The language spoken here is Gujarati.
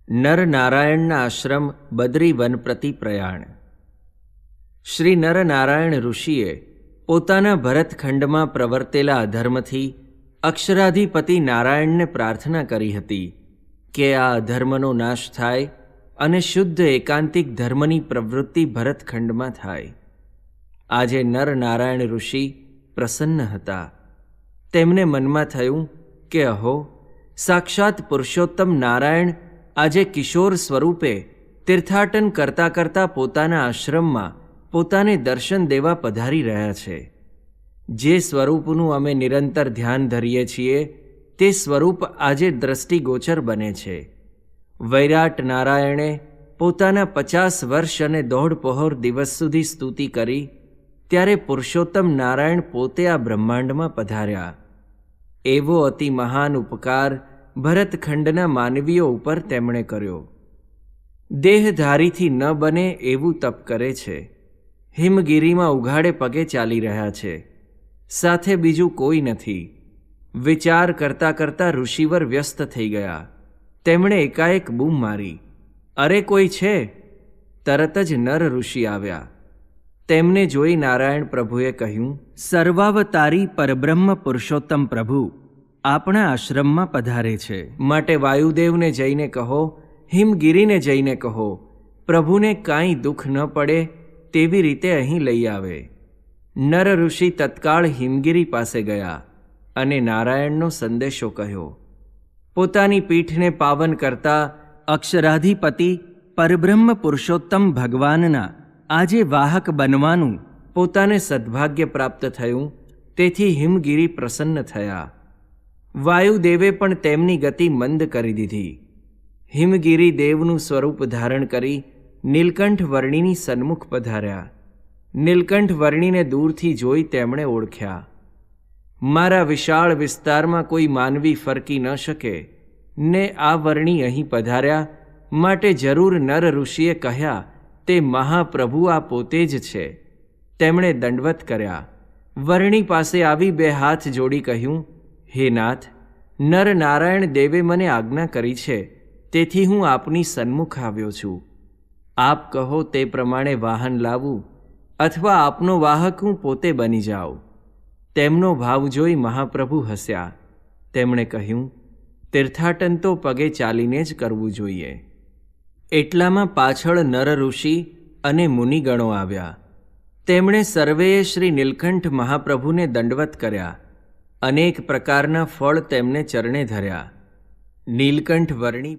નરનારાયણના આશ્રમ બદ્રી વન પ્રતિ પ્રયાણ. શ્રી નરનારાયણ ઋષિએ પોતાના ભરતખંડમાં પ્રવર્તેલા અધર્મથી અક્ષરાધિપતિ નારાયણને પ્રાર્થના કરી હતી કે આ અધર્મનો નાશ થાય અને શુદ્ધ એકાંતિક ધર્મની પ્રવૃત્તિ ભરતખંડમાં થાય. આજે નરનારાયણ ઋષિ પ્રસન્ન હતા. તેમને મનમાં થયું કે અહો, સાક્ષાત પુરુષોત્તમ નારાયણ આજે કિશોર સ્વરૂપે તીર્થાટન કરતાં કરતાં પોતાના આશ્રમમાં પોતાને દર્શન દેવા પધારી રહ્યા છે. જે સ્વરૂપનું અમે નિરંતર ધ્યાન ધરીએ છીએ તે સ્વરૂપ આજે દ્રષ્ટિગોચર બને છે. વૈરાટ નારાયણે પોતાના 50 વર્ષ અને 1.5 પહોર દિવસ સુધી સ્તુતિ કરી ત્યારે પુરુષોત્તમ નારાયણ પોતે આ બ્રહ્માંડમાં પધાર્યા. એવો અતિ મહાન ઉપકાર ભરતખંડના માનવીઓ ઉપર તેમણે કર્યો. દેહધારીથી ન બને એવું તપ કરે છે. હિમગીરીમાં ઉઘાડે પગે ચાલી રહ્યા છે. સાથે બીજું કોઈ નથી. વિચાર કરતાં કરતાં ઋષિવર વ્યસ્ત થઈ ગયા. તેમણે એકાએક બૂમ મારી, અરે કોઈ છે? તરત જ નર ઋષિ આવ્યા. તેમને જોઈ નારાયણ પ્રભુએ કહ્યું, સર્વાવતારી પરબ્રહ્મ પુરુષોત્તમ પ્રભુ આપણા આશ્રમમાં પધારે છે. માટે વાયુદેવને જઈને કહો, હિમગીરીને જઈને કહો, પ્રભુને કાંઈ દુઃખ ન પડે તેવી રીતે અહીં લઈ આવે. નર ઋષિ તત્કાળ હિમગીરી પાસે ગયા અને નારાયણનો સંદેશો કહ્યો. પોતાની પીઠને પાવન કરતા અક્ષરાધિપતિ પરબ્રહ્મ પુરુષોત્તમ ભગવાનના આજે વાહક બનવાનું પોતાને સદભાગ્ય પ્રાપ્ત થયું. તેથી હિમગીરી પ્રસન્ન થયા. વાયુદેવે પણ તેમની ગતિ મંદ કરી દીધી. હિમગીરી દેવનું સ્વરૂપ ધારણ કરી નીલકંઠ વર્ણિની સન્મુખ પધાર્યા. નીલકંઠ વર્ણિને દૂરથી જોઈ તેમણે ઓળખ્યા. મારા વિશાળ વિસ્તારમાં કોઈ માનવી ફરકી ન શકે ને આ વર્ણિ અહીં પધાર્યા માટે જરૂર નર ઋષિએ કહ્યા તે મહાપ્રભુ આ પોતે જ છે. તેમણે દંડવત કર્યા. વર્ણિ પાસે આવી 2 હાથ જોડી કહ્યું, હે નાથ, નર નારાયણ દેવે મને આજ્ઞા કરી છે, તેથી હું આપની સન્મુખ આવ્યો છું. આપ કહો તે પ્રમાણે વાહન લાવું અથવા આપનો વાહક હું પોતે બની જાઉં. તેમનો ભાવ જોઈ મહાપ્રભુ હસ્યા. તેમણે કહ્યું, તીર્થાટન તો પગે ચાલીને જ કરવું જોઈએ. એટલામાં પાછળ નર ઋષિ અને મુનિગણો આવ્યા. તેમણે સર્વેએ શ્રી નીલકંઠ મહાપ્રભુને દંડવત કર્યા. અનેક પ્રકારના ફળ તેમને ચરણે ધર્યા. નીલકંઠ વર્ણિ